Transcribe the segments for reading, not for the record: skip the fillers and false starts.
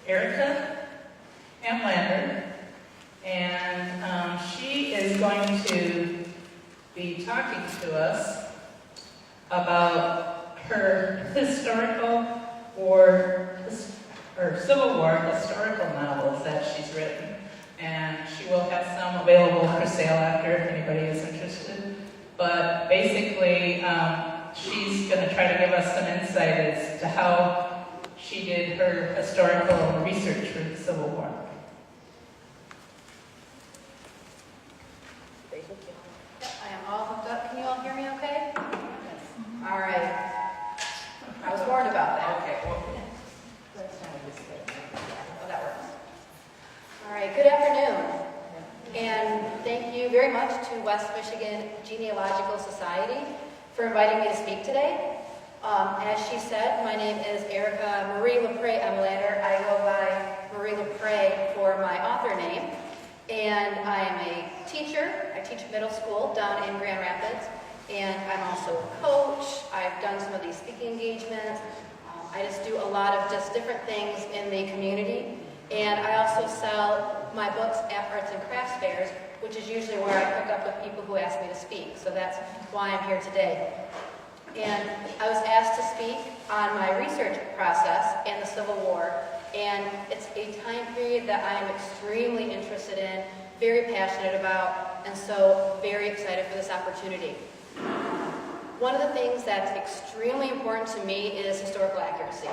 Erica Amlander, and she is going to be talking to us about her historical or Civil War historical novels that she's written. And she will have some available for sale after if anybody is interested. But basically, she's going to try to give us some insight as to how she did her historical research for the Civil War. Yep, I am all hooked up. Can you all hear me okay? Yes. All right. I was warned about that. Okay, well, Oh, that works. All right, good afternoon. And thank you very much to West Michigan Genealogical Society for inviting me to speak today. As she said, my name is Erica Marie LaPrey Amlander. I go by Marie LaPrey for my author name. And I am a teacher. I teach middle school down in Grand Rapids. And I'm also a coach. I've done some of these speaking engagements. I just do a lot of just different things in the community. And I also sell my books at arts and crafts fairs, which is usually where I pick up with people who ask me to speak. So that's why I'm here today. And I was asked to speak on my research process and the Civil War. And it's a time period that I am extremely interested in, very passionate about, and so very excited for this opportunity. One of the things that's extremely important to me is historical accuracy.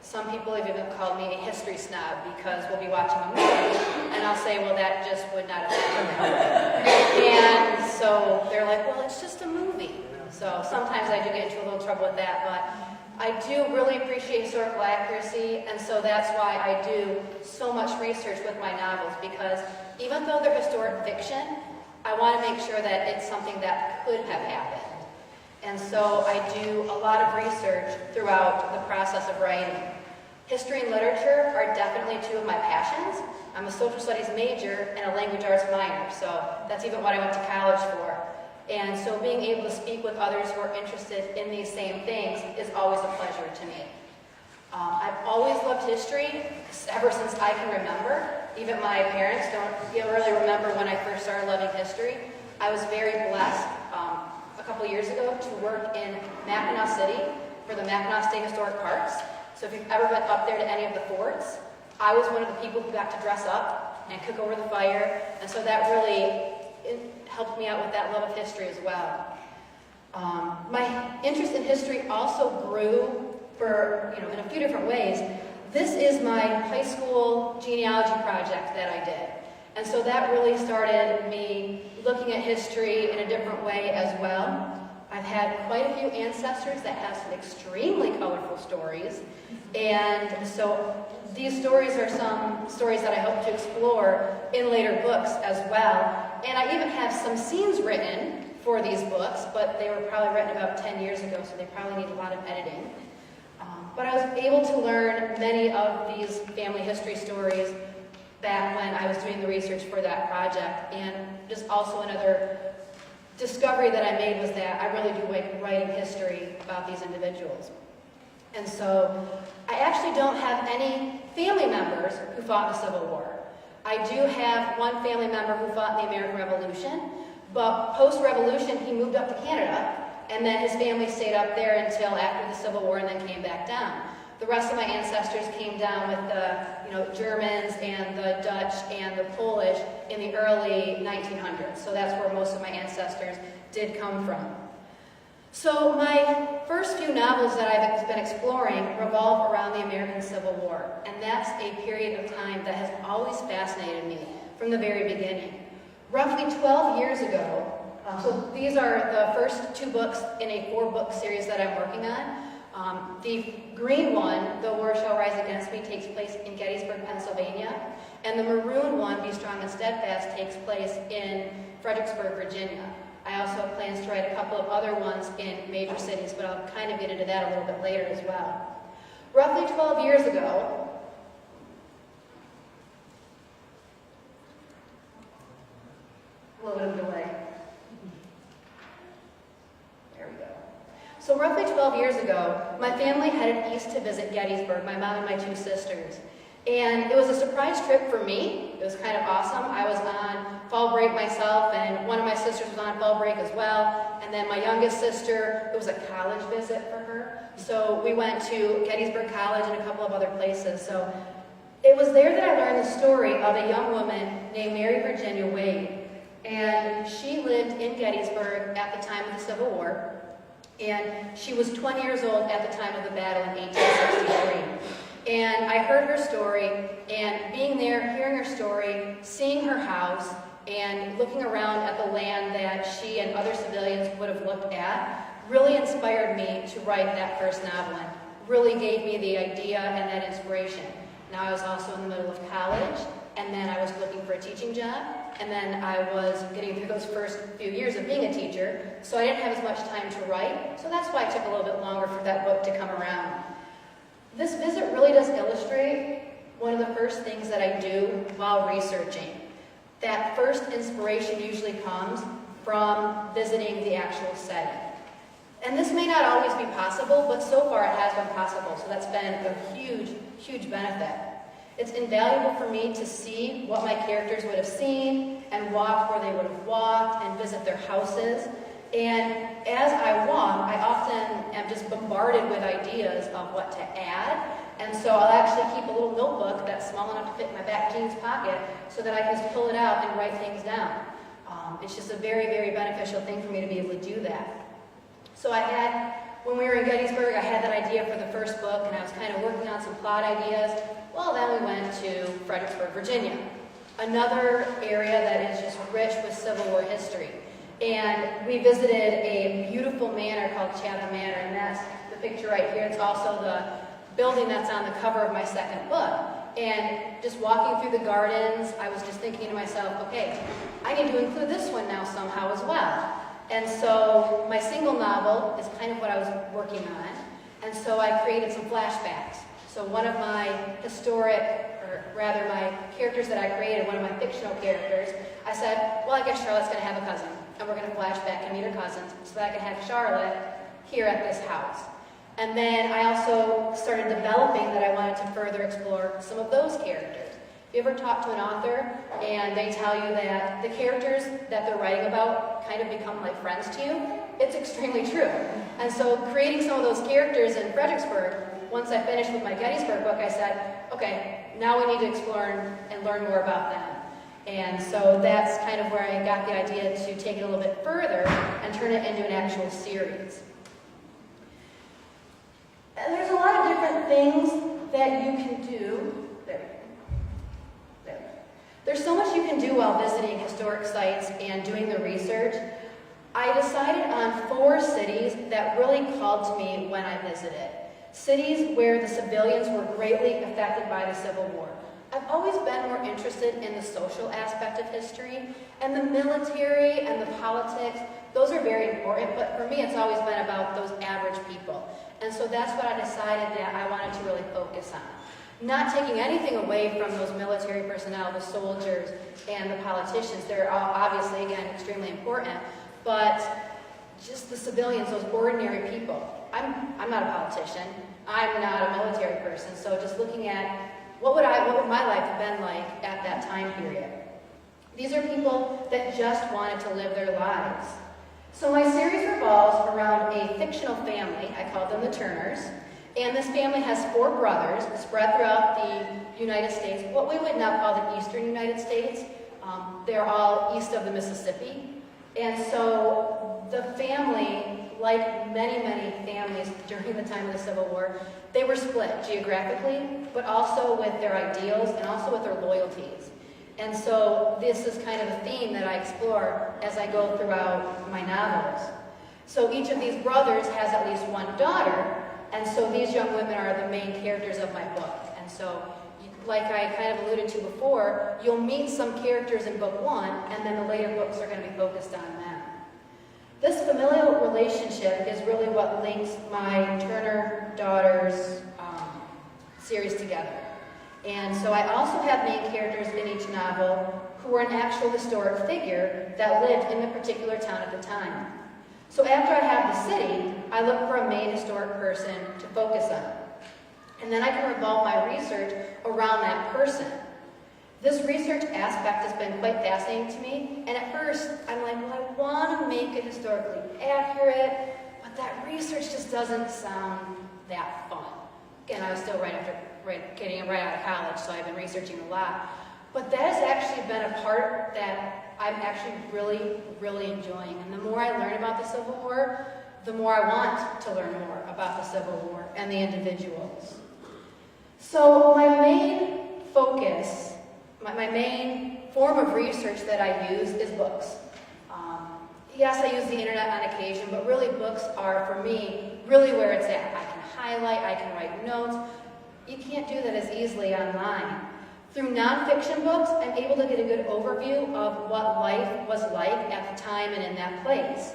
Some people have even called me a history snob because we'll be watching a movie and I'll say, well, that just would not have happened. And so they're like, well, it's just a movie. So sometimes I do get into a little trouble with that, but I do really appreciate historical accuracy, and so that's why I do so much research with my novels, because even though they're historic fiction, I want to make sure that it's something that could have happened. And so I do a lot of research throughout the process of writing. History and literature are definitely two of my passions. I'm a social studies major and a language arts minor, so that's even what I went to college for. And so being able to speak with others who are interested in these same things is always a pleasure to me. I've always loved history ever since I can remember. Even my parents don't really remember when I first started loving history. I was very blessed a couple years ago to work in Mackinac City for the Mackinac State Historic Parks. So if you've ever been up there to any of the forts, I was one of the people who got to dress up and cook over the fire, and so that really helped me out with that love of history as well. My interest in history also grew in a few different ways. This is my high school genealogy project that I did. And so that really started me looking at history in a different way as well. I've had quite a few ancestors that have some extremely colorful stories. And so these stories are some stories that I hope to explore in later books as well. And I even have some scenes written for these books, but they were probably written about 10 years ago, so they probably need a lot of editing. But I was able to learn many of these family history stories back when I was doing the research for that project. And just also another discovery that I made was that I really do like writing history about these individuals. And so I actually don't have any family members who fought in the Civil War. I do have one family member who fought in the American Revolution, but post-revolution he moved up to Canada, and then his family stayed up there until after the Civil War and then came back down. The rest of my ancestors came down with the Germans and the Dutch and the Polish in the early 1900s. So that's where most of my ancestors did come from. So my first few novels that I've been exploring revolve around the American Civil War. And that's a period of time that has always fascinated me from the very beginning. Roughly 12 years ago, so these are the first two books in a 4-book series that I'm working on. The green one, The War Shall Rise Against Me, takes place in Gettysburg, Pennsylvania. And the maroon one, Be Strong and Steadfast, takes place in Fredericksburg, Virginia. I also have plans to write a couple of other ones in major cities, but I'll kind of get into that a little bit later as well. Roughly 12 years ago, a little bit of delay. There we go. So roughly 12 years ago, my family headed east to visit Gettysburg, my mom and my 2 sisters. And it was a surprise trip for me. It was kind of awesome. I was on fall break myself, and one of my sisters was on fall break as well. And then my youngest sister, it was a college visit for her. So we went to Gettysburg College and a couple of other places. So it was there that I learned the story of a young woman named Mary Virginia Wade. And she lived in Gettysburg at the time of the Civil War. And she was 20 years old at the time of the battle in 1863. And I heard her story, and being there, hearing her story, seeing her house, and looking around at the land that she and other civilians would have looked at, really inspired me to write that first novel, and really gave me the idea and that inspiration. Now I was also in the middle of college, and then I was looking for a teaching job, and then I was getting through those first few years of being a teacher, so I didn't have as much time to write, so that's why it took a little bit longer for that book to come around. This visit really does illustrate one of the first things that I do while researching. That first inspiration usually comes from visiting the actual setting. And this may not always be possible, but so far it has been possible, so that's been a huge, huge benefit. It's invaluable for me to see what my characters would have seen and walk where they would have walked and visit their houses. And as I walk, I often am just bombarded with ideas of what to add. And so I'll actually keep a little notebook that's small enough to fit in my back jeans pocket so that I can just pull it out and write things down. It's just a very, very beneficial thing for me to be able to do that. So when we were in Gettysburg, I had that idea for the first book, and I was kind of working on some plot ideas. Well, then we went to Fredericksburg, Virginia, another area that is just rich with Civil War history. And we visited a beautiful manor called Chatham Manor, and that's the picture right here. It's also the building that's on the cover of my second book. And just walking through the gardens, I was just thinking to myself, okay, I need to include this one now somehow as well. And so my single novel is kind of what I was working on. And so I created some flashbacks. So one of my my characters that I created, one of my fictional characters, I said, well, I guess Charlotte's going to have a cousin. And we're going to flash back and meet her cousins so that I can have Charlotte here at this house. And then I also started developing that I wanted to further explore some of those characters. If you ever talk to an author and they tell you that the characters that they're writing about kind of become like friends to you, it's extremely true. And so creating some of those characters in Fredericksburg, once I finished with my Gettysburg book, I said, okay, now we need to explore and learn more about them. And so that's kind of where I got the idea to take it a little bit further and turn it into an actual series. And there's a lot of different things that you can do. There's so much you can do while visiting historic sites and doing the research. I decided on 4 cities that really called to me when I visited. Cities where the civilians were greatly affected by the Civil War. I've always been more interested in the social aspect of history, and the military and the politics, those are very important, but for me it's always been about those average people. And so that's what I decided that I wanted to really focus on. Not taking anything away from those military personnel, the soldiers, and the politicians. They're all obviously, again, extremely important, but just the civilians, those ordinary people. I'm not a politician. I'm not a military person, so just looking at what would my life have been like at that time period? These are people that just wanted to live their lives. So my series revolves around a fictional family. I call them the Turners. And this family has 4 brothers spread throughout the United States, what we would now call the eastern United States. They're all east of the Mississippi. And so the family, like many, many families during the time of the Civil War, they were split geographically, but also with their ideals and also with their loyalties. And so this is kind of a theme that I explore as I go throughout my novels. So each of these brothers has at least one daughter, and so these young women are the main characters of my book. And so, like I kind of alluded to before, you'll meet some characters in book 1, and then the later books are going to be focused on them. This familial relationship is really what links my Turner daughters series together. And so I also have main characters in each novel who are an actual historic figure that lived in the particular town at the time. So after I have the city, I look for a main historic person to focus on. And then I can revolve my research around that person. This research aspect has been quite fascinating to me, and at first I'm like, well, I want to make it historically accurate, but that research just doesn't sound that fun. Again, I was still getting right out of college, so I've been researching a lot. But that has actually been a part that I'm actually really, really enjoying. And the more I learn about the Civil War, the more I want to learn more about the Civil War and the individuals. So my main focus, my main form of research that I use is books. Yes, I use the internet on occasion, but really books are, for me, really where it's at. I can highlight, I can write notes. You can't do that as easily online. Through nonfiction books, I'm able to get a good overview of what life was like at the time and in that place.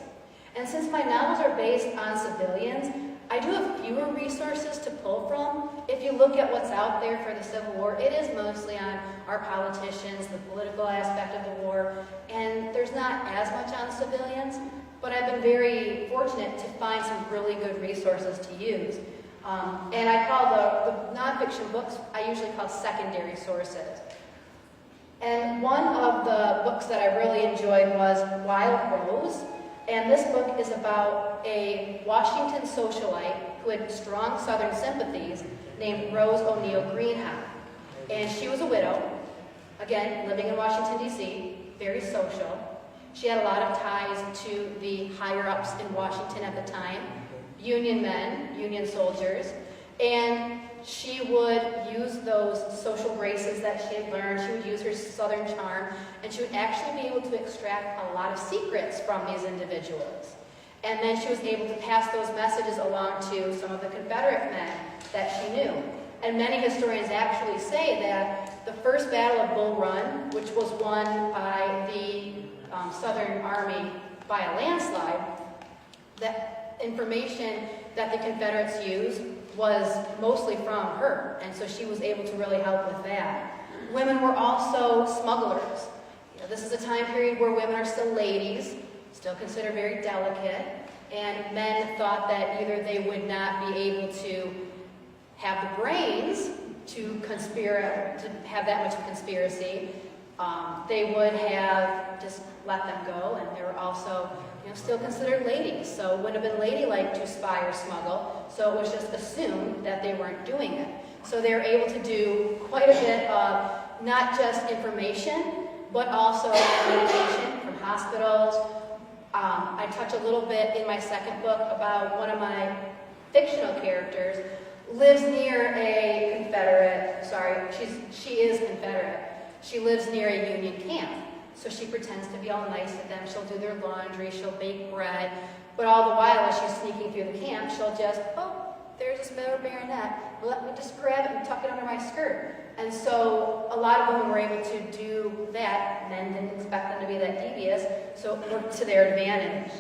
And since my novels are based on civilians, I do have fewer resources to pull from. If you look at what's out there for the Civil War, it is mostly on our politicians, the political aspect of the war, and there's not as much on civilians, but I've been very fortunate to find some really good resources to use. And I call the nonfiction books, I usually call secondary sources. And one of the books that I really enjoyed was Wild Rose. And this book is about a Washington socialite who had strong Southern sympathies named Rose O'Neal Greenhow. And she was a widow, again, living in Washington, D.C., very social. She had a lot of ties to the higher-ups in Washington at the time, Union men, Union soldiers, and she would use those social graces that she had learned. She would use her Southern charm, and she would actually be able to extract a lot of secrets from these individuals. And then she was able to pass those messages along to some of the Confederate men that she knew. And many historians actually say that the first Battle of Bull Run, which was won by the Southern Army by a landslide, that information that the Confederates used was mostly from her, and so she was able to really help with that. Women were also smugglers. This is a time period where women are still ladies, still considered very delicate, and men thought that either they would not be able to have the brains to have that much of conspiracy. They would have just let them go, and they were also still considered ladies, so it wouldn't have been ladylike to spy or smuggle, so it was just assumed that they weren't doing it. So they were able to do quite a bit of not just information, but also communication from hospitals. I touch a little bit in my second book about one of my fictional characters lives near a Confederate, she is Confederate. She lives near a Union camp. So she pretends to be all nice to them. She'll do their laundry, she'll bake bread, but all the while as she's sneaking through the camp, she'll just, oh, there's this bayonet. Let me just grab it and tuck it under my skirt. And so a lot of women were able to do that. Men didn't expect them to be that devious, so it worked to their advantage.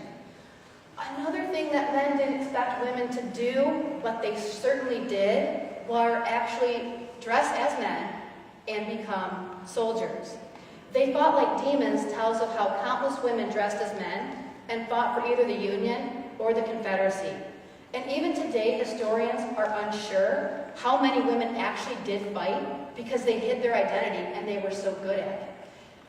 Another thing that men didn't expect women to do, but they certainly did, were actually dress as men and become soldiers. They fought like demons tells of how countless women dressed as men and fought for either the Union or the Confederacy. And even today, historians are unsure how many women actually did fight because they hid their identity and they were so good at it.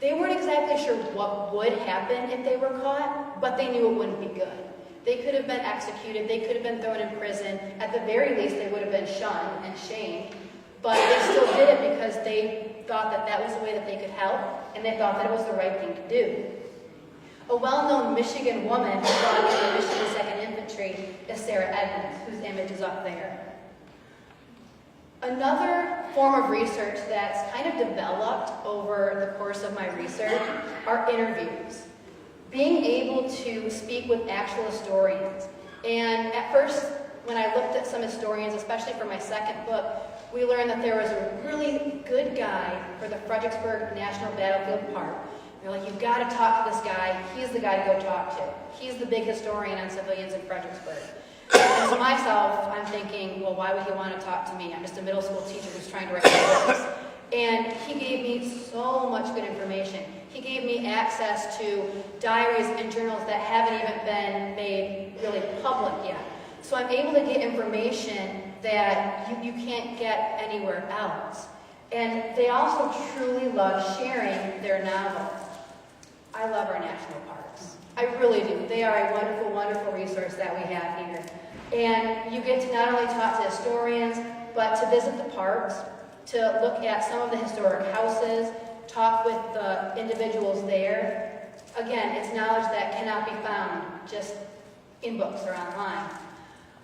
They weren't exactly sure what would happen if they were caught, but they knew it wouldn't be good. They could have been executed, they could have been thrown in prison, at the very least they would have been shunned and shamed, but they still did it because they thought that that was the way that they could help, and they thought that it was the right thing to do. A well-known Michigan woman who fought in the Michigan 2nd Infantry is Sarah Edmonds, whose image is up there. Another form of research that's kind of developed over the course of my research are interviews. Being able to speak with actual historians. And at first, when I looked at some historians, especially for my second book, we learned that there was a really good guide for the Fredericksburg National Battlefield Park. They're like, you've got to talk to this guy. He's the guy to go talk to. He's the big historian on civilians in Fredericksburg. And to myself, I'm thinking, well, why would he want to talk to me? I'm just a middle school teacher who's trying to write books. And he gave me so much good information. He gave me access to diaries and journals that haven't even been made really public yet. So I'm able to get information that you can't get anywhere else. And they also truly love sharing their novels. I love our national parks. I really do. They are a wonderful, wonderful resource that we have here. And you get to not only talk to historians, but to visit the parks, to look at some of the historic houses, talk with the individuals there. Again, it's knowledge that cannot be found just in books or online.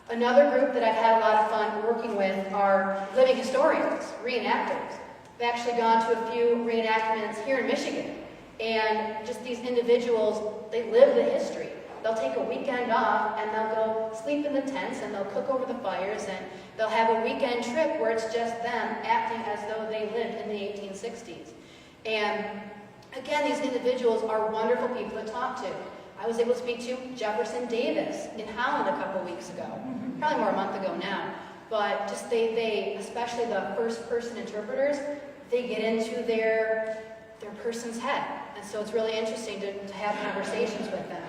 Another group that I've had a lot of fun working with are living historians, reenactors. I've actually gone to a few reenactments here in Michigan. And just these individuals, they live the history. They'll take a weekend off and they'll go sleep in the tents and they'll cook over the fires and they'll have a weekend trip where it's just them acting as though they lived in the 1860s. And again, these individuals are wonderful people to talk to. I was able to speak to Jefferson Davis in Holland a couple weeks ago, probably more a month ago now. But just they especially the first-person interpreters, they get into their person's head. And so it's really interesting to have conversations with them.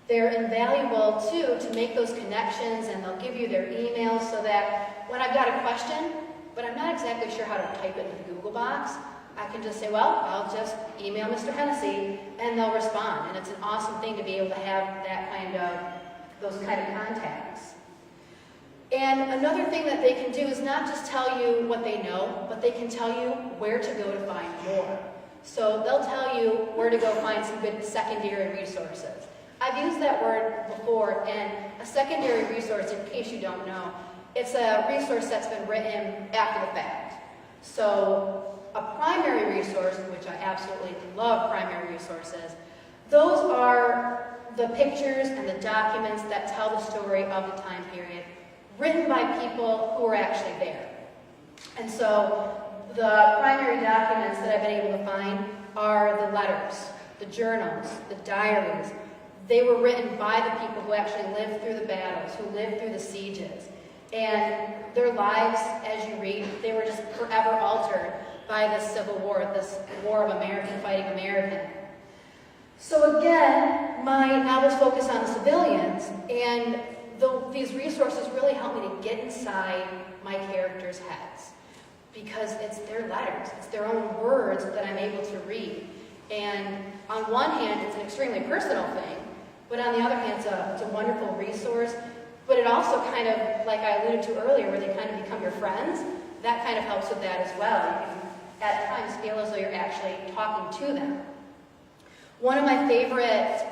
They're invaluable, too, to make those connections, and they'll give you their emails so that when I've got a question, but I'm not exactly sure how to type it in the Google box, I can just say, well, I'll just email Mr. Hennessy, and they'll respond. And it's an awesome thing to be able to have those kind of contacts. And another thing that they can do is not just tell you what they know, but they can tell you where to go to find more. So they'll tell you where to go find some good secondary resources. I've used that word before, and a secondary resource, in case you don't know, it's a resource that's been written after the fact. So a primary resource, which I absolutely love primary resources, those are the pictures and the documents that tell the story of the time period, written by people who were actually there. And so the primary documents that I've been able to find are the letters, the journals, the diaries. They were written by the people who actually lived through the battles, who lived through the sieges. And their lives, as you read, they were just forever altered by this Civil War, this war of American fighting American. So again, my novels focus on the civilians, and these resources really help me to get inside my characters' heads, because it's their letters, it's their own words that I'm able to read. And on one hand, it's an extremely personal thing, but on the other hand, it's a wonderful resource. But it also kind of, like I alluded to earlier, where they kind of become your friends, that kind of helps with that as well. You can, at times, feel as though you're actually talking to them. One of my favorite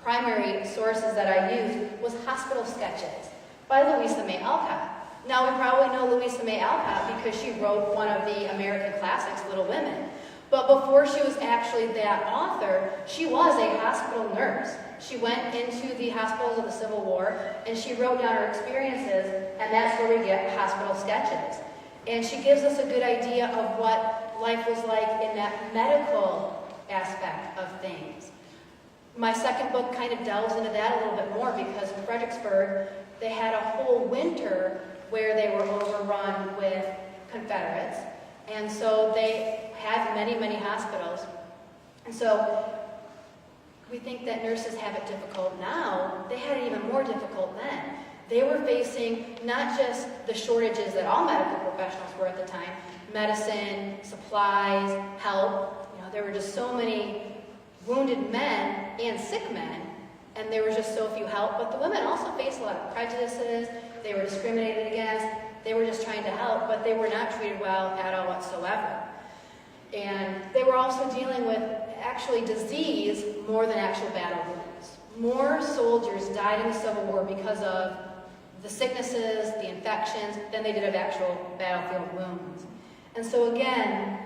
primary sources that I used was Hospital Sketches by Louisa May Alcott. Now, we probably know Louisa May Alcott because she wrote one of the American classics, Little Women. But before she was actually that author, she was a hospital nurse. She went into the hospitals of the Civil War, and she wrote down her experiences, and that's where we get Hospital Sketches. And she gives us a good idea of what life was like in that medical aspect of things. My second book kind of delves into that a little bit more, because in Fredericksburg, they had a whole winter where they were overrun with Confederates. And so they had many, many hospitals. And so we think that nurses have it difficult now. They had it even more difficult then. They were facing not just the shortages that all medical professionals were at the time, medicine, supplies, help. You know, there were just so many wounded men and sick men, and there was just so few help. But the women also faced a lot of prejudices. They were discriminated against. They were just trying to help, but they were not treated well at all whatsoever. And they were also dealing with actually disease more than actual battle wounds. More soldiers died in the Civil War because of the sicknesses, the infections, than they did of actual battlefield wounds. And so again,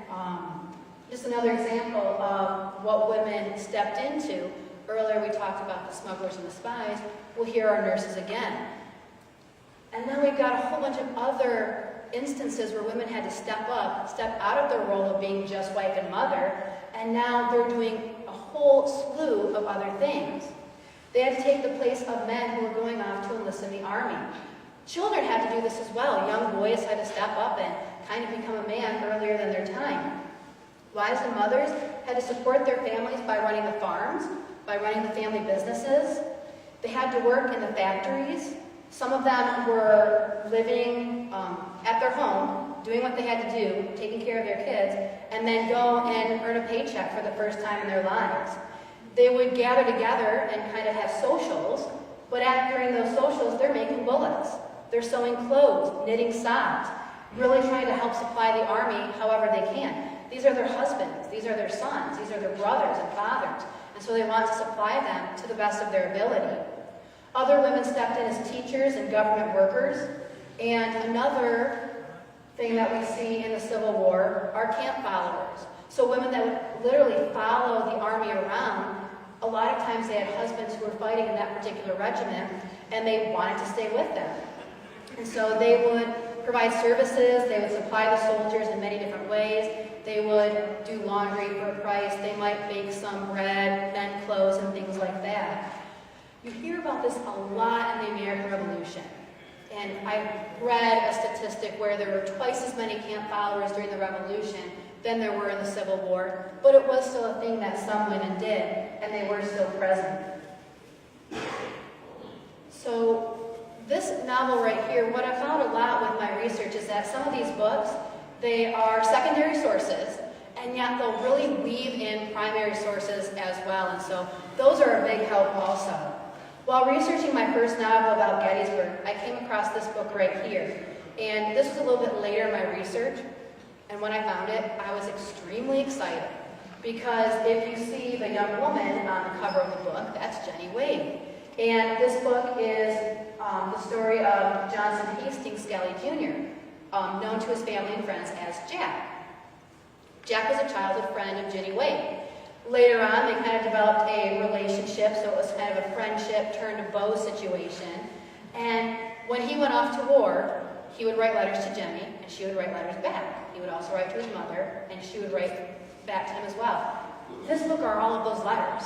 just another example of what women stepped into. Earlier we talked about the smugglers and the spies. Well, here are nurses again. And then we've got a whole bunch of other instances where women had to step up, step out of their role of being just wife and mother, and now they're doing a whole slew of other things. They had to take the place of men who were going off to enlist in the army. Children had to do this as well. Young boys had to step up and kind of become a man earlier than their time. Wives and mothers had to support their families by running the farms, by running the family businesses. They had to work in the factories. Some of them were living at their home, doing what they had to do, taking care of their kids, and then go and earn a paycheck for the first time in their lives. They would gather together and kind of have socials, but during those socials, they're making bullets. They're sewing clothes, knitting socks, really trying to help supply the army however they can. These are their husbands, these are their sons, these are their brothers and fathers, and so they want to supply them to the best of their ability. Other women stepped in as teachers and government workers, and another thing that we see in the Civil War are camp followers. So women that would literally follow the army around. A lot of times they had husbands who were fighting in that particular regiment, and they wanted to stay with them. And so they would provide services, they would supply the soldiers in many different ways, they would do laundry for a price, they might make some bread, mend clothes, and things like that. You hear about this a lot in the American Revolution. And I read a statistic where there were twice as many camp followers during the Revolution than there were in the Civil War, but it was still a thing that some women did, and they were still present. So this novel right here, what I found a lot with my research is that some of these books, they are secondary sources, and yet they'll really weave in primary sources as well, and so those are a big help also. While researching my first novel about Gettysburg, I came across this book right here, and this was a little bit later in my research, and when I found it, I was extremely excited, because if you see the young woman on the cover of the book, that's Jenny Wade. And this book is the story of Johnson Hastings Skelly Jr., known to his family and friends as Jack. Jack was a childhood friend of Jenny Wade. Later on, they kind of developed a relationship, so it was kind of a friendship turned to beau situation. And when he went off to war, he would write letters to Jenny, and she would write letters back. He would also write to his mother, and she would write back to him as well. This book are all of those letters.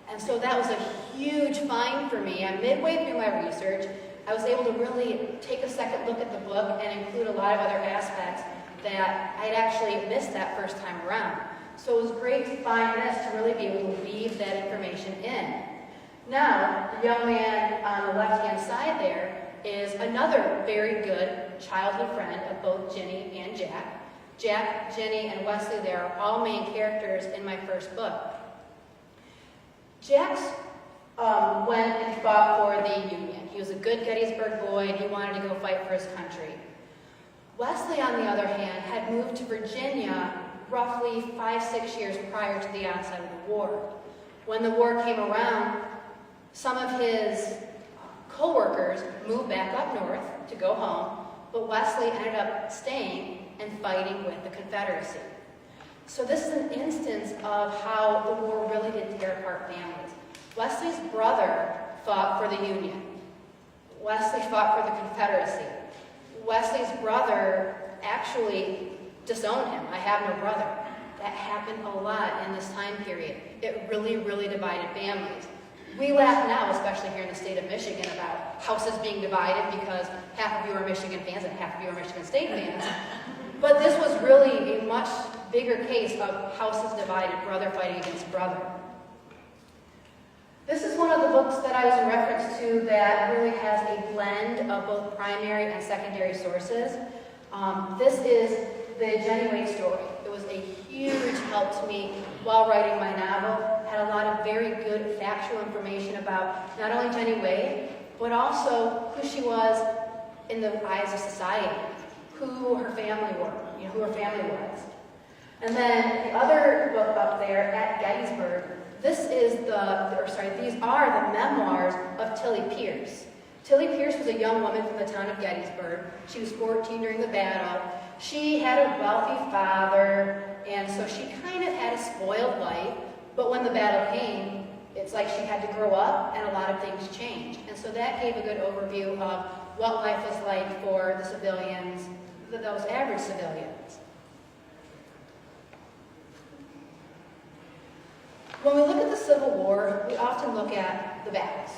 And so that was a huge find for me. I'm midway through my research. I was able to really take a second look at the book and include a lot of other aspects that I'd actually missed that first time around. So it was great to find this, to really be able to weave that information in. Now, the young man on the left-hand side there is another very good childhood friend of both Jenny and Jack. Jack, Jenny, and Wesley, they are all main characters in my first book. Jack went and fought for the Union. He was a good Gettysburg boy, and he wanted to go fight for his country. Wesley, on the other hand, had moved to Virginia roughly 5-6 years prior to the onset of the war. When the war came around, some of his co-workers moved back up north to go home, but Wesley ended up staying and fighting with the Confederacy. So this is an instance of how the war really did tear apart families. Wesley's brother fought for the Union. Wesley fought for the Confederacy. Wesley's brother actually disowned him. I have no brother. That happened a lot in this time period. It really, really divided families. We laugh now, especially here in the state of Michigan, about houses being divided because half of you are Michigan fans and half of you are Michigan State fans. But this was really a much bigger case of houses divided, brother fighting against brother. This is one of the books that I was in reference to that really has a blend of both primary and secondary sources. This is the Jenny Wade story. It was a huge help to me while writing my novel. Had a lot of very good factual information about not only Jenny Wade, but also who she was in the eyes of society, who her family were, who her family was. And then the other book up there, At Gettysburg, these are the memoirs of Tilly Pierce. Tilly Pierce was a young woman from the town of Gettysburg. She was 14 during the battle. She had a wealthy father, and so she kind of had a spoiled life, but when the battle came, it's like she had to grow up, and a lot of things changed. And so that gave a good overview of what life was like for the civilians, those average civilians. When we look at the Civil War, we often look at the battles.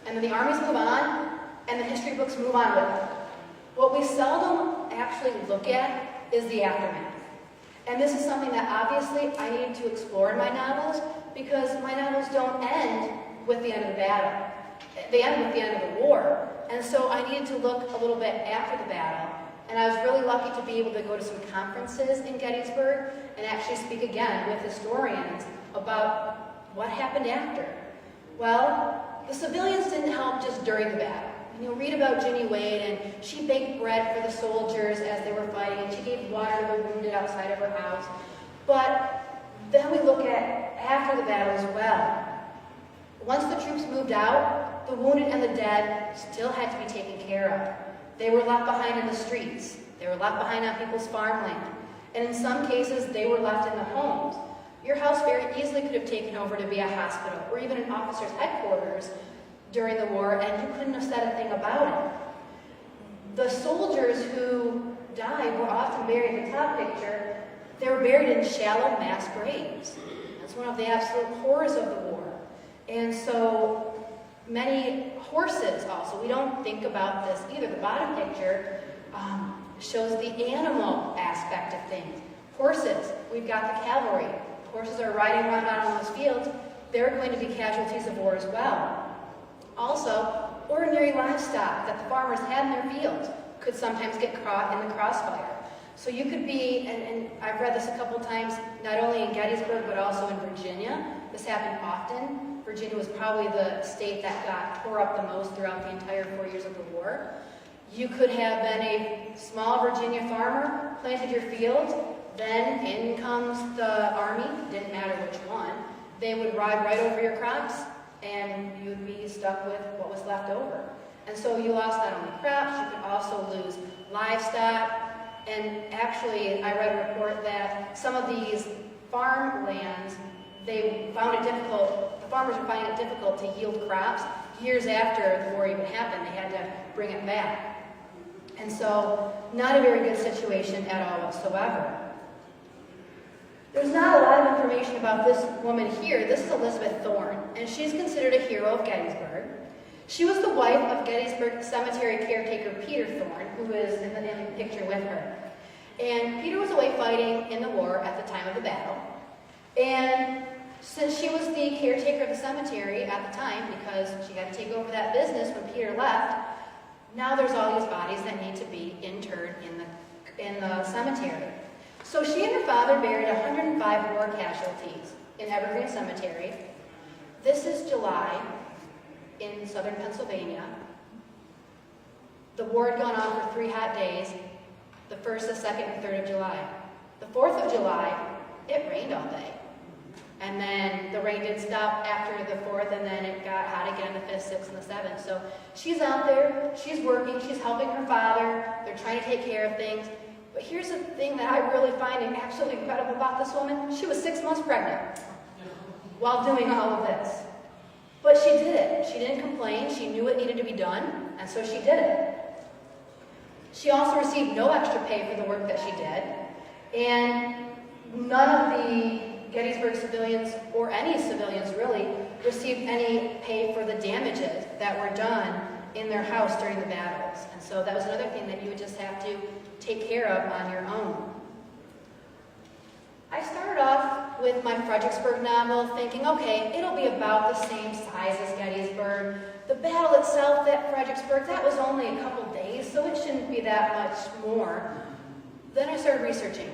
And then the armies move on, and the history books move on with them. What we seldom actually look at is the aftermath. And this is something that obviously I need to explore in my novels, because my novels don't end with the end of the battle. They end with the end of the war. And so I needed to look a little bit after the battle. And I was really lucky to be able to go to some conferences in Gettysburg and actually speak again with historians about what happened after. Well, the civilians didn't help just during the battle. And you'll read about Ginny Wade, and she baked bread for the soldiers as they were fighting, and she gave water to the wounded outside of her house. But then we look at after the battle as well. Once the troops moved out, the wounded and the dead still had to be taken care of. They were left behind in the streets. They were left behind on people's farmland. And in some cases, they were left in the homes. Your house very easily could have taken over to be a hospital or even an officer's headquarters during the war, and you couldn't have said a thing about it. The soldiers who died were often buried in the top picture. They were buried in shallow mass graves. That's one of the absolute horrors of the war. And so many horses also, we don't think about this either. The bottom picture shows the animal aspect of things. Horses, we've got the cavalry. Horses are riding around out on those fields. They're going to be casualties of war as well. Also, ordinary livestock that the farmers had in their fields could sometimes get caught in the crossfire. So you could be, and I've read this a couple times, not only in Gettysburg, but also in Virginia. This happened often. Virginia was probably the state that got tore up the most throughout the entire 4 years of the war. You could have been a small Virginia farmer, planted your fields, then in comes the army, didn't matter which one. They would ride right over your crops, and you would be stuck with what was left over. And so you lost not only crops, you could also lose livestock. And actually, I read a report that some of these farmlands, they found it difficult, the farmers were finding it difficult to yield crops. Years after the war even happened, they had to bring it back. And so, not a very good situation at all whatsoever. There's not a lot of information about this woman here. This is Elizabeth Thorne, and she's considered a hero of Gettysburg. She was the wife of Gettysburg Cemetery caretaker Peter Thorne, who is in the picture with her. And Peter was away fighting in the war at the time of the battle. And since she was the caretaker of the cemetery at the time, because she had to take over that business when Peter left, now there's all these bodies that need to be interred in the cemetery. So she and her father buried 105 war casualties in Evergreen Cemetery. This is July in southern Pennsylvania. The war had gone on for 3 hot days, the 1st, the 2nd, and 3rd of July. The 4th of July, it rained all day. And then the rain did stop after the 4th, and then it got hot again the 5th, 6th, and the 7th. So she's out there, she's working, she's helping her father, they're trying to take care of things. But here's the thing that I really find absolutely incredible about this woman. She was 6 months pregnant while doing all of this. But she did it. She didn't complain. She knew it needed to be done, and so she did it. She also received no extra pay for the work that she did, and none of the Gettysburg civilians, or any civilians really, received any pay for the damages that were done in their house during the battles. And so that was another thing that you would just have to take care of on your own. I started off with my Fredericksburg novel thinking, okay, it'll be about the same size as Gettysburg. The battle itself at Fredericksburg, that was only a couple days, so it shouldn't be that much more. Then I started researching.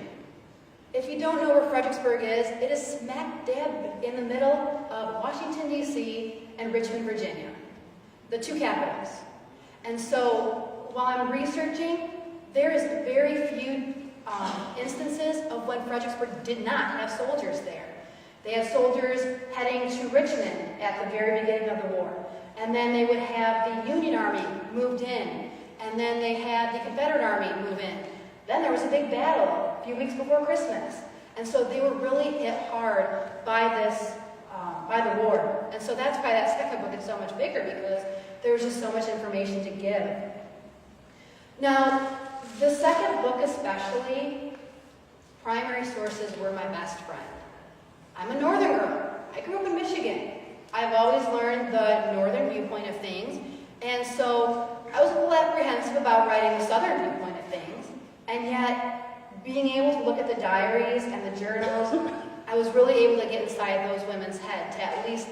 If you don't know where Fredericksburg is, it is smack dab in the middle of Washington, D.C. and Richmond, Virginia, the 2 capitals. And so while I'm researching, there is very few instances of when Fredericksburg did not have soldiers there. They had soldiers heading to Richmond at the very beginning of the war. And then they would have the Union Army moved in. And then they had the Confederate Army move in. Then there was a big battle a few weeks before Christmas. And so they were really hit hard by the war. And so that's why that second book is so much bigger, because there was just so much information to give. Now, the second book especially, primary sources were my best friend. I'm a northern girl. I grew up in Michigan. I've always learned the northern viewpoint of things, and so I was a little apprehensive about writing the southern viewpoint of things, and yet being able to look at the diaries and the journals, I was really able to get inside those women's heads to at least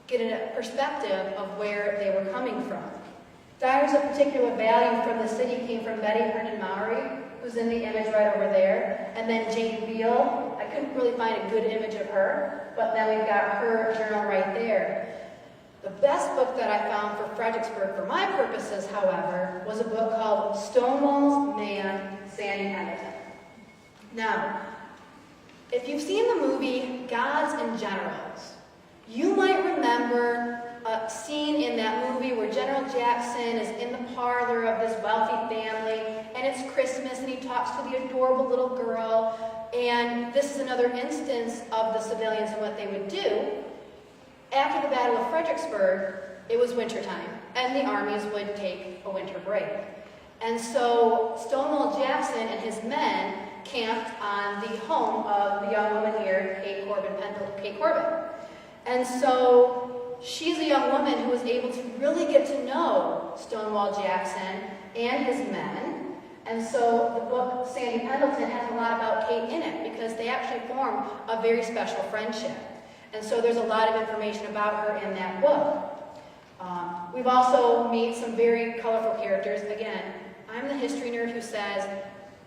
get a perspective of where they were coming from. Diners of particular value from the city came from Betty Hernan Mowry, who's in the image right over there, and then Jane Beale. I couldn't really find a good image of her, but then we've got her journal right there. The best book that I found for Fredericksburg, for my purposes, however, was a book called Stonewall's Man, Sandy Pendleton. Now, if you've seen the movie Gods and Generals, you might remember a scene in that movie where General Jackson is in the parlor of this wealthy family, and it's Christmas, and he talks to the adorable little girl, and this is another instance of the civilians and what they would do. After the Battle of Fredericksburg, it was wintertime, and the armies would take a winter break. And so Stonewall Jackson and his men camped on the home of the young woman here, Kate Corbin. And so she's a young woman who was able to really get to know Stonewall Jackson and his men. And so the book Sandy Pendleton has a lot about Kate in it because they actually form a very special friendship. And so there's a lot of information about her in that book. We've also made some very colorful characters. Again, I'm the history nerd who says,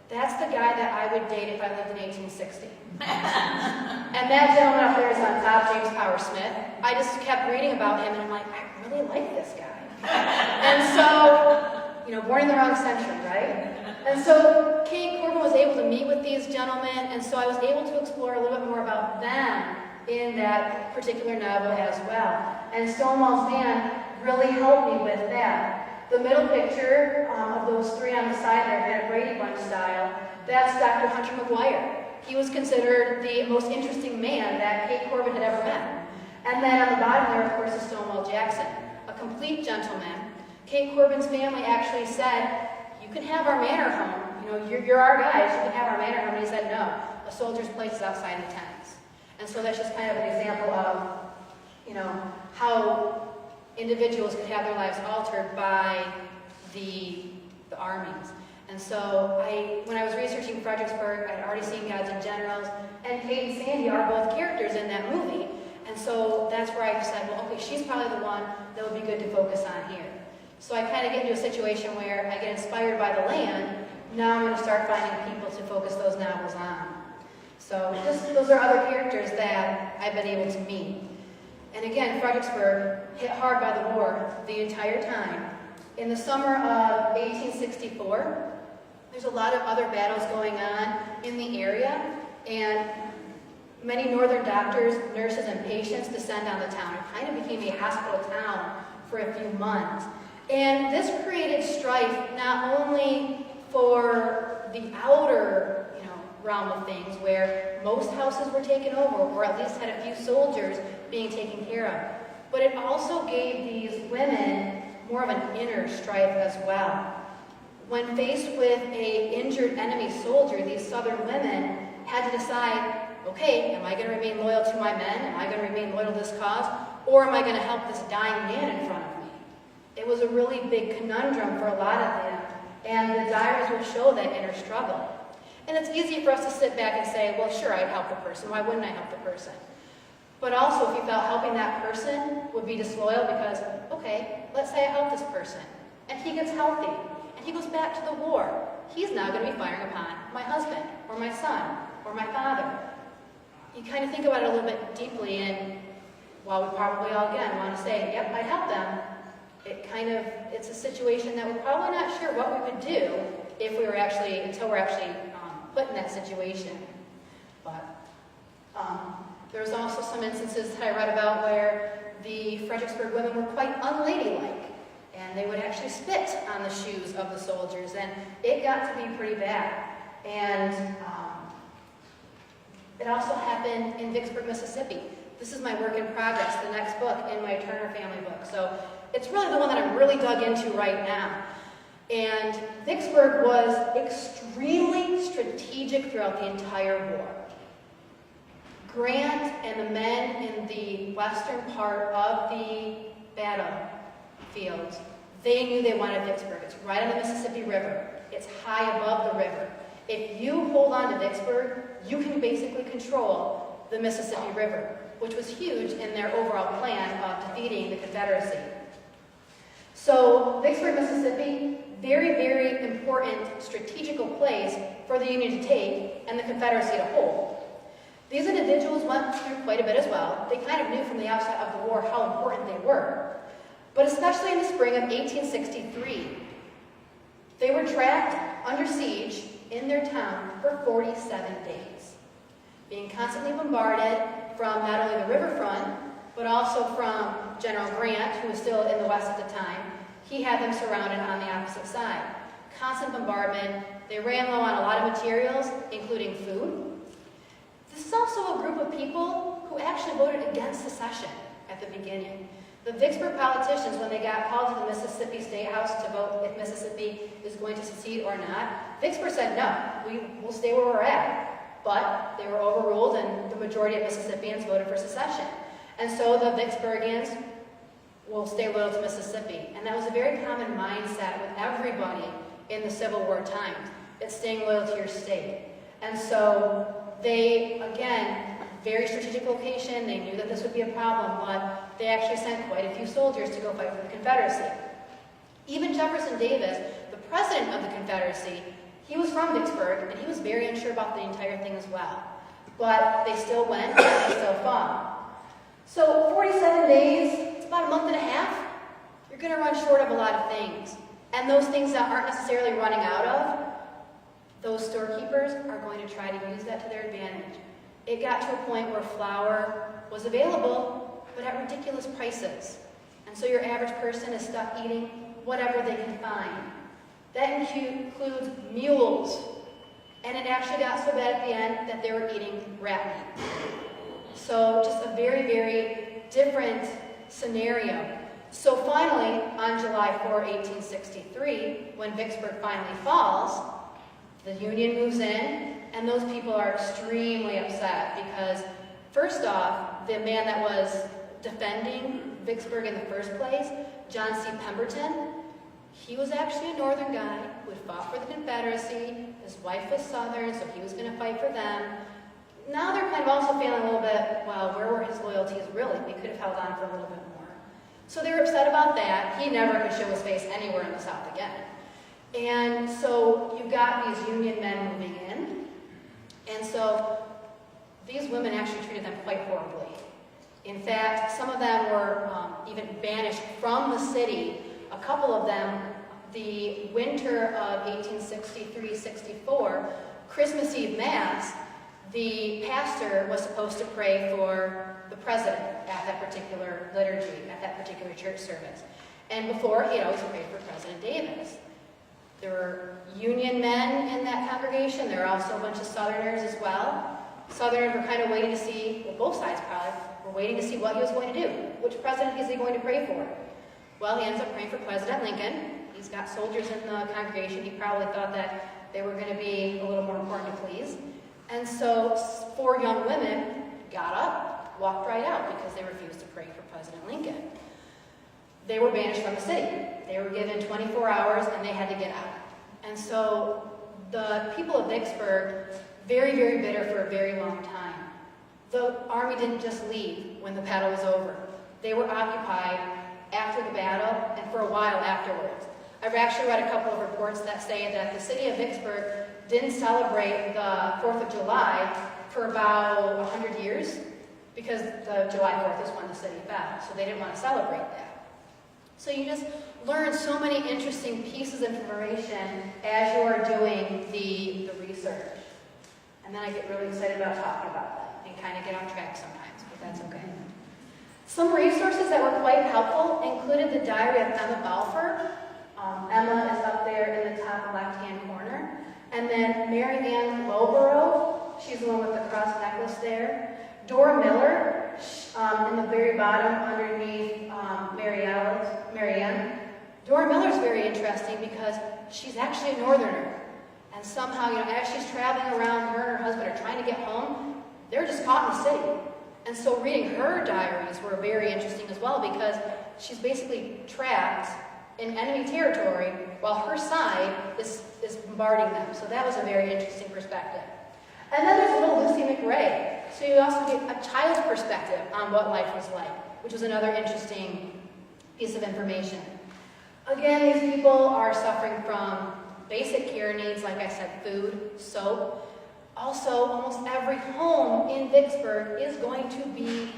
that's the guy that I would date if I lived in 1860. And that gentleman up there is on top, James Power Smith. I just kept reading about him, and I'm like, I really like this guy. And so, born in the wrong century, right? And so Kate Corbin was able to meet with these gentlemen, and so I was able to explore a little bit more about them in that particular novel as well. And Stonewall's Man really helped me with that. The middle picture of those three on the side there, kind of Brady Bunch style, that's Dr. Hunter McGuire. He was considered the most interesting man that Kate Corbin had ever met. And then on the bottom there, of course, is Stonewall Jackson, a complete gentleman. Kate Corbin's family actually said, you can have our manor home. You're our guys, you can have our manor home. And he said, no, a soldier's place is outside the tents. And so that's just kind of an example of, how individuals could have their lives altered by the armies. And so when I was researching Fredericksburg, I'd already seen Gods and Generals, and Kate and Sandy are both characters in that movie. And so that's where I decided, well, okay, she's probably the one that would be good to focus on here. So I kind of get into a situation where I get inspired by the land. Now I'm going to start finding people to focus those novels on. So those are other characters that I've been able to meet. And again, Fredericksburg hit hard by the war the entire time. In the summer of 1864, there's a lot of other battles going on in the area, and many northern doctors, nurses, and patients descend on the town. It kind of became a hospital town for a few months. And this created strife not only for the outer realm of things, where most houses were taken over, or at least had a few soldiers being taken care of, but it also gave these women more of an inner strife as well. When faced with an injured enemy soldier, these southern women had to decide, okay, am I going to remain loyal to my men? Am I going to remain loyal to this cause? Or am I going to help this dying man in front of me? It was a really big conundrum for a lot of them, and the diaries will show that inner struggle. And it's easy for us to sit back and say, well, sure, I'd help the person. Why wouldn't I help the person? But also, if you felt helping that person would be disloyal because, okay, let's say I help this person, and he gets healthy, and he goes back to the war. He's now going to be firing upon my husband, or my son, or my father. You kind of think about it a little bit deeply, and while we probably all, again, want to say, yep, I'd help them, it's a situation that we're probably not sure what we would do if we were until we're actually put in that situation. But there's also some instances that I read about where the Fredericksburg women were quite unladylike, and they would actually spit on the shoes of the soldiers, and it got to be pretty bad. And it also happened in Vicksburg, Mississippi. This is my work in progress, the next book in my Turner family book. So it's really the one that I'm really dug into right now. And Vicksburg was extremely strategic throughout the entire war. Grant and the men in the western part of the battlefields, they knew they wanted Vicksburg. It's right on the Mississippi River. It's high above the river. If you hold on to Vicksburg, you can basically control the Mississippi River, which was huge in their overall plan of defeating the Confederacy. So Vicksburg, Mississippi, very, very important strategical place for the Union to take and the Confederacy to hold. These individuals went through quite a bit as well. They kind of knew from the outset of the war how important they were. But especially in the spring of 1863, they were trapped under siege in their town for 47 days, being constantly bombarded from not only the riverfront, but also from General Grant, who was still in the west at the time. He had them surrounded on the opposite side. Constant bombardment. They ran low on a lot of materials, including food. This is also a group of people who actually voted against secession at the beginning. The Vicksburg politicians, when they got called to the Mississippi State House to vote if Mississippi is going to secede or not, Vicksburg said no, we'll stay where we're at. But they were overruled and the majority of Mississippians voted for secession. And so the Vicksburgians will stay loyal to Mississippi. And that was a very common mindset with everybody in the Civil War times. It's staying loyal to your state. And so they, again, very strategic location, they knew that this would be a problem, but they actually sent quite a few soldiers to go fight for the Confederacy. Even Jefferson Davis, the president of the Confederacy, he was from Vicksburg, and he was very unsure about the entire thing as well. But they still went, and they still fought. So 47 days, it's about a month and a half, you're going to run short of a lot of things. And those things that aren't necessarily running out of, those storekeepers are going to try to use that to their advantage. It got to a point where flour was available, but at ridiculous prices. And so your average person is stuck eating whatever they can find. That includes mules. And it actually got so bad at the end that they were eating rat meat. So just a very, very different scenario. So finally, on July 4, 1863, when Vicksburg finally falls, the Union moves in, and those people are extremely upset because, first off, the man that was defending Vicksburg in the first place, John C. Pemberton, he was actually a Northern guy who had fought for the Confederacy. His wife was Southern, so he was going to fight for them. Now they're kind of also feeling a little bit, well, where were his loyalties really? They could have held on for a little bit more. So they were upset about that. He never could show his face anywhere in the South again. And so you got these Union men moving in. And so these women actually treated them quite horribly. In fact, some of them were even banished from the city. A couple of them, the winter of 1863-64, Christmas Eve Mass, the pastor was supposed to pray for the president at that particular liturgy, at that particular church service. And before, he had always prayed for President Davis. There were Union men in that congregation. There were also a bunch of Southerners as well. Southerners were kind of waiting to see, well, both sides probably, were waiting to see what he was going to do. Which president is he going to pray for? Well, he ends up praying for President Lincoln. He's got soldiers in the congregation. He probably thought that they were going to be a little more important to please. And so 4 young women got up, walked right out because they refused to pray for President Lincoln. They were banished from the city. They were given 24 hours and they had to get out. And so the people of Vicksburg, very, very bitter for a very long time. The army didn't just leave when the battle was over. They were occupied after the battle and for a while afterwards. I've actually read a couple of reports that say that the city of Vicksburg didn't celebrate the 4th of July for about 100 years because the July 4th is when the city fell, so they didn't want to celebrate that. So you just learn so many interesting pieces of information as you are doing the research. And then I get really excited about talking about them and kind of get off track sometimes, but that's okay. Some resources that were quite helpful included the diary of Emma Balfour. Emma is up there in the top left-hand corner. And then Mary Ann Lowborough, she's the one with the cross necklace there. Dora Miller, in the very bottom underneath Mary Ann. Dora Miller's very interesting because she's actually a Northerner. And somehow, as she's traveling around, her and her husband are trying to get home, they're just caught in the city. And so reading her diaries were very interesting as well because she's basically trapped in enemy territory while her side is bombarding them. So that was a very interesting perspective. And then there's little Lucy McRae. So you also get a child's perspective on what life was like, which was another interesting piece of information. Again, these people are suffering from basic care needs, like I said, food, soap. Also, almost every home in Vicksburg is going to be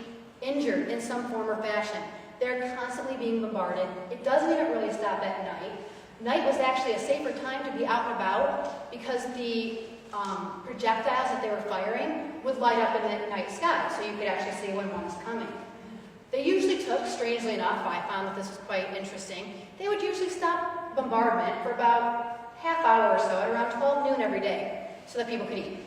injured in some form or fashion. They're constantly being bombarded. It doesn't even really stop at night. Night was actually a safer time to be out and about because the projectiles that they were firing would light up in the night sky, so you could actually see when one was coming. They usually took, strangely enough, I found that this was quite interesting, they would usually stop bombardment for about half hour or so at around 12 noon every day so that people could eat.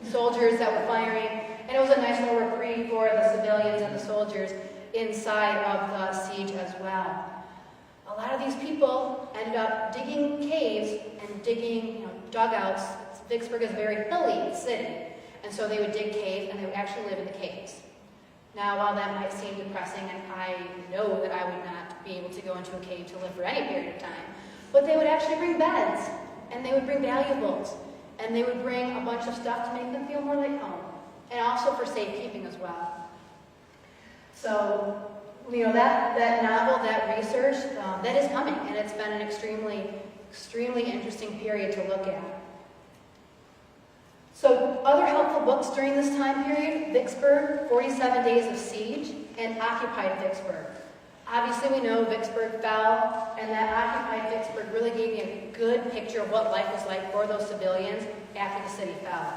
Soldiers that were firing, and it was a nice little reprieve for the civilians and the soldiers inside of the siege as well. A lot of these people ended up digging caves and digging dugouts. Vicksburg is a very hilly city, and so they would dig caves and they would actually live in the caves. Now, while that might seem depressing, and I know that I would not be able to go into a cave to live for any period of time, but they would actually bring beds, and they would bring valuables, and they would bring a bunch of stuff to make them feel more like home, and also for safekeeping as well. So, that novel, that research, that is coming, and it's been an extremely interesting period to look at. So, other helpful books during this time period: Vicksburg, 47 Days of Siege, and Occupied Vicksburg. Obviously, we know Vicksburg fell, and that occupied Vicksburg really gave me a good picture of what life was like for those civilians after the city fell.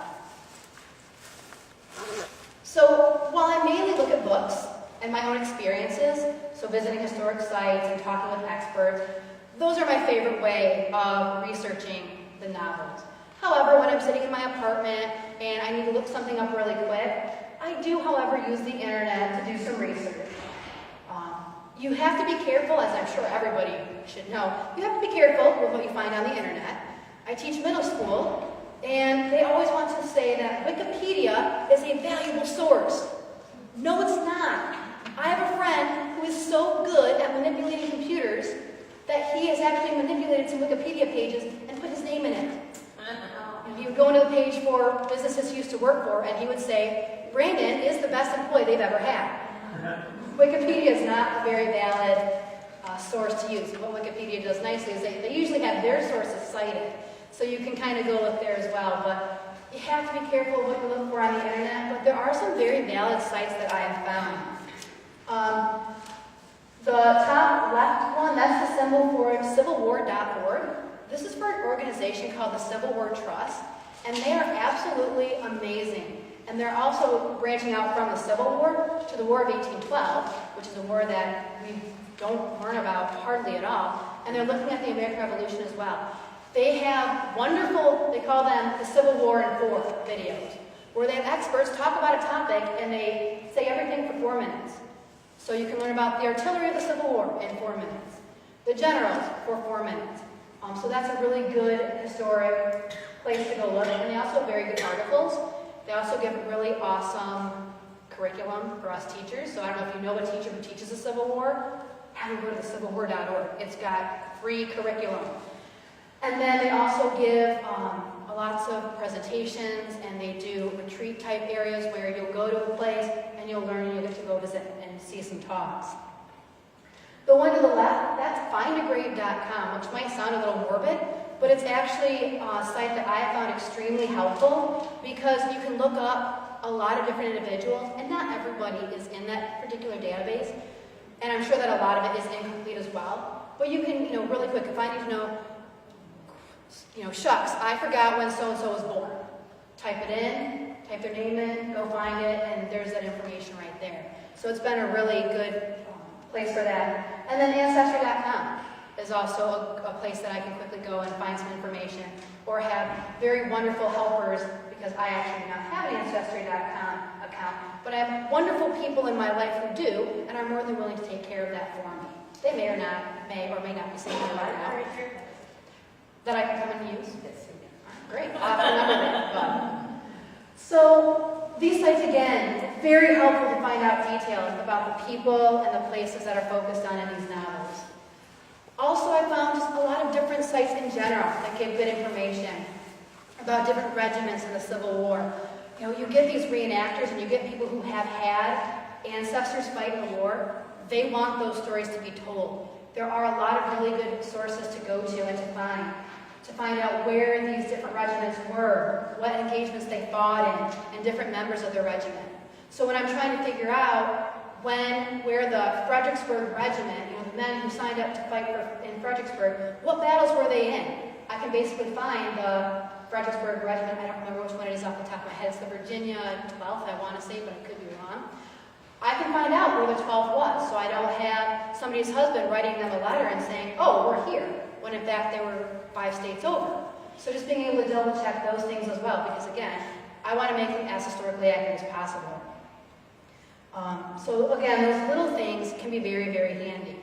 So, while I mainly look at books and my own experiences, so visiting historic sites and talking with experts, those are my favorite way of researching the novels. However, when I'm sitting in my apartment and I need to look something up really quick, I do, however, use the internet to do some research. You have to be careful, as I'm sure everybody should know, you have to be careful with what you find on the internet. I teach middle school, and they always want to say that Wikipedia is a valuable source. No, it's not. I have a friend who is so good at manipulating computers that he has actually manipulated some Wikipedia pages and put his name in it. He would go into the page for businesses he used to work for, and he would say, Brandon is the best employee they've ever had. Wikipedia is not a very valid source to use. What Wikipedia does nicely is they usually have their sources cited, so you can kind of go look there as well. But you have to be careful what you look for on the internet, but there are some very valid sites that I have found. The top left one, that's the symbol for civilwar.org. This is for an organization called the Civil War Trust, and they are absolutely amazing. And they're also branching out from the Civil War to the War of 1812, which is a war that we don't learn about hardly at all. And they're looking at the American Revolution as well. They have wonderful, they call them the Civil War in 4 videos, where they have experts talk about a topic and they say everything for 4 minutes. So you can learn about the artillery of the Civil War in 4 minutes, the generals for 4 minutes. So that's a really good historic place to go look. And they also have very good articles. They also give a really awesome curriculum for us teachers. So I don't know if you know a teacher who teaches the Civil War. Have them go to the civilwar.org. It's got free curriculum. And then they also give lots of presentations, and they do retreat type areas where you'll go to a place and you'll learn and you'll get to go visit and see some talks. The one to the left, that's findagrave.com, which might sound a little morbid, but it's actually a site that I have found extremely helpful because you can look up a lot of different individuals, and not everybody is in that particular database, and I'm sure that a lot of it is incomplete as well. But you can, really quick, if I need to know, shucks, I forgot when so-and-so was born. Type it in, type their name in, go find it, and there's that information right there. So it's been a really good place for that. And then Ancestry.com is also a place that I can quickly go and find some information, or have very wonderful helpers, because I actually do not have an Ancestry.com account, but I have wonderful people in my life who do, and are more than willing to take care of that for me. They may or may not be saying right now. That I can come and use? Great, I'll have to remember that. So these sites, again, very helpful to find out details about the people and the places that are focused on in these novels. Also, I found just a lot of different sites in general that give good information about different regiments in the Civil War. You get these reenactors and you get people who have had ancestors fight in the war. They want those stories to be told. there are a lot of really good sources to go to and to find out where these different regiments were, what engagements they fought in, and different members of their regiment. So when I'm trying to figure out where the Fredericksburg Regiment, the men who signed up to fight in Fredericksburg, what battles were they in? I can basically find the Fredericksburg Regiment. I don't remember which one it is off the top of my head. It's the Virginia 12th, I want to say, but I could be wrong. I can find out where the 12th was, so I don't have somebody's husband writing them a letter and saying, oh, we're here, when in fact they were 5 states over. So just being able to double check those things as well, because again, I want to make them as historically accurate as possible. So again, those little things can be very, very handy.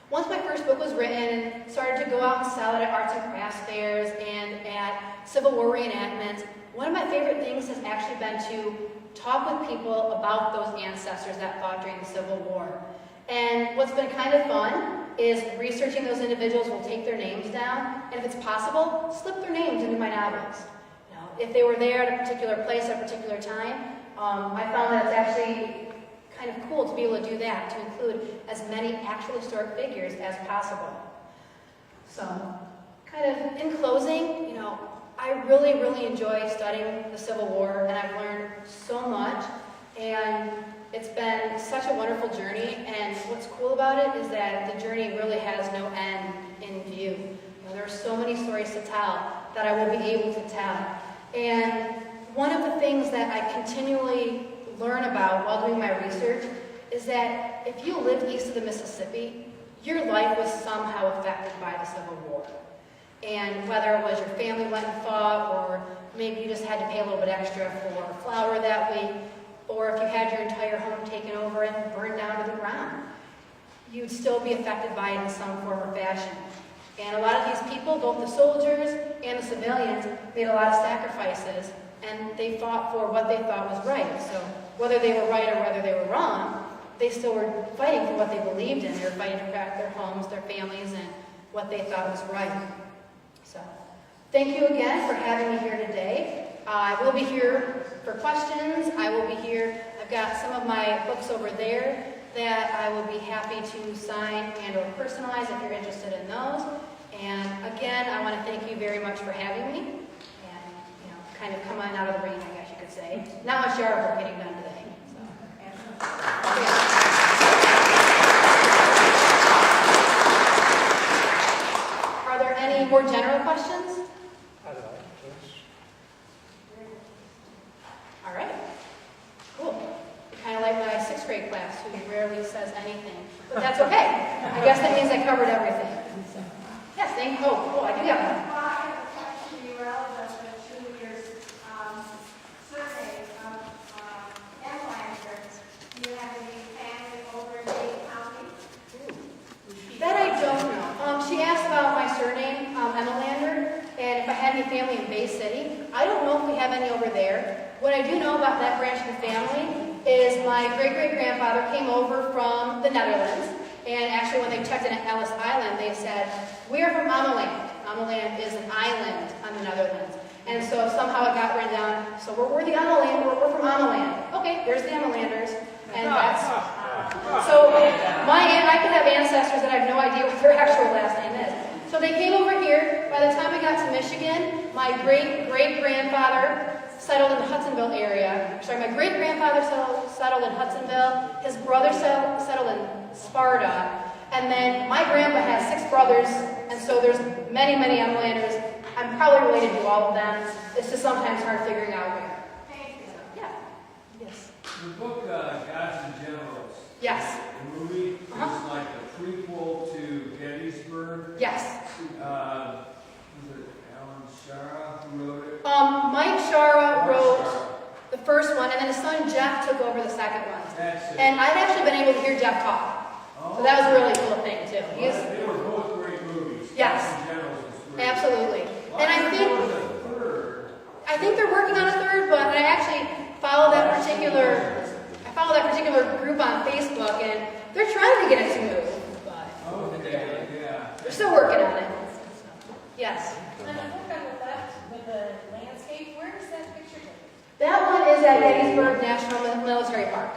Once my first book was written and started to go out and sell it at arts and crafts fairs and at Civil War reenactments, one of my favorite things has actually been to talk with people about those ancestors that fought during the Civil War. And what's been kind of fun is researching those individuals. We'll take their names down, and if it's possible, slip their names into my novels. If they were there at a particular place at a particular time, I found that it's actually kind of cool to be able to do that, to include as many actual historic figures as possible. So, kind of in closing, I really, really enjoy studying the Civil War, and I've learned so much, and it's been such a wonderful journey, and what's cool about it is that the journey really has no end in view. There are so many stories to tell that I will be able to tell. And one of the things that I continually learn about while doing my research is that if you lived east of the Mississippi, your life was somehow affected by the Civil War. And whether it was your family went and fought, or maybe you just had to pay a little bit extra for flour that week, or if you had your entire home taken over and burned down to the ground, you'd still be affected by it in some form or fashion. And a lot of these people, both the soldiers and the civilians, made a lot of sacrifices, and they fought for what they thought was right. So whether they were right or whether they were wrong, they still were fighting for what they believed in. They were fighting to protect their homes, their families, and what they thought was right. So thank you again for having me here today. I will be here for questions. I will be here. I've got some of my books over there that I will be happy to sign and or personalize if you're interested in those. And again, I want to thank you very much for having me, and kind of come on out of the rain, I guess you could say. Not much yard work getting done today. So. Are there any more general questions? All right. Cool. Kind of like my 6th grade class, who rarely says anything, but that's okay. I guess that means I covered everything. So. Yes, thank you. Oh, I do have one. Well, I have a question to you relevant to your survey of Atlanters. Do you have any family over in Dade County? That I don't know. She asked about my surname, Emmelander, and if I had any family in Bay City. I don't know if we have any over there. What I do know about that branch of the family is my great-great-grandfather came over from the Netherlands, and actually when they checked in at Ellis Island, they said, we are from Ameland. Ameland is an island on the Netherlands. And so somehow it got written down, so we're the Ameland, we're from Ameland. Okay, there's the Amelanders, and that's... So I could have ancestors that I have no idea what their actual last name is. So they came over here. By the time I got to Michigan, my great-great-grandfather settled in the Hudsonville area. Sorry, my great-grandfather settled in Hudsonville. His brother settled in Sparta. And then my grandpa has 6 brothers, and so there's many, many Emmlanders. I'm probably related to all of them. It's just sometimes hard figuring out where. Thank you. Yeah. Yes. The book, Gods and Generals. Yes. The movie is like a prequel to Gettysburg. Yes. Was it Alan Shara who wrote it? Mike Shara wrote the first one, and then his son Jeff took over the second one. That's it. And I've actually been able to hear Jeff talk. So that was a really cool thing, too. They were both great movies. Yes. Gods and Generals was great. Absolutely. And I There was a third. think they're working on a third, but I actually follow that particular group on Facebook, and they're trying to get it to move, but Okay, yeah. they're still working on it. Yes. And the book on the left with the landscape, where is that picture taken? That one is at Gettysburg National Military Park.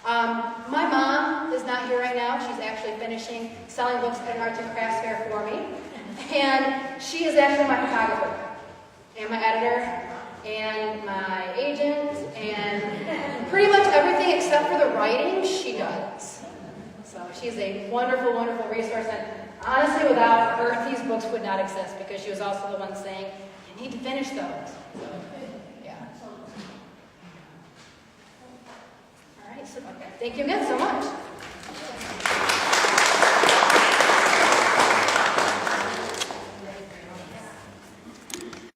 My mom is not here right now. She's actually actually finishing selling books at an arts and crafts fair for me. And she is actually my photographer and my editor and my agent and pretty much everything except for the writing she does. So she's a wonderful, wonderful resource. And honestly, without her, these books would not exist because she was also the one saying, you need to finish those. So, yeah. All right, so thank you again so much.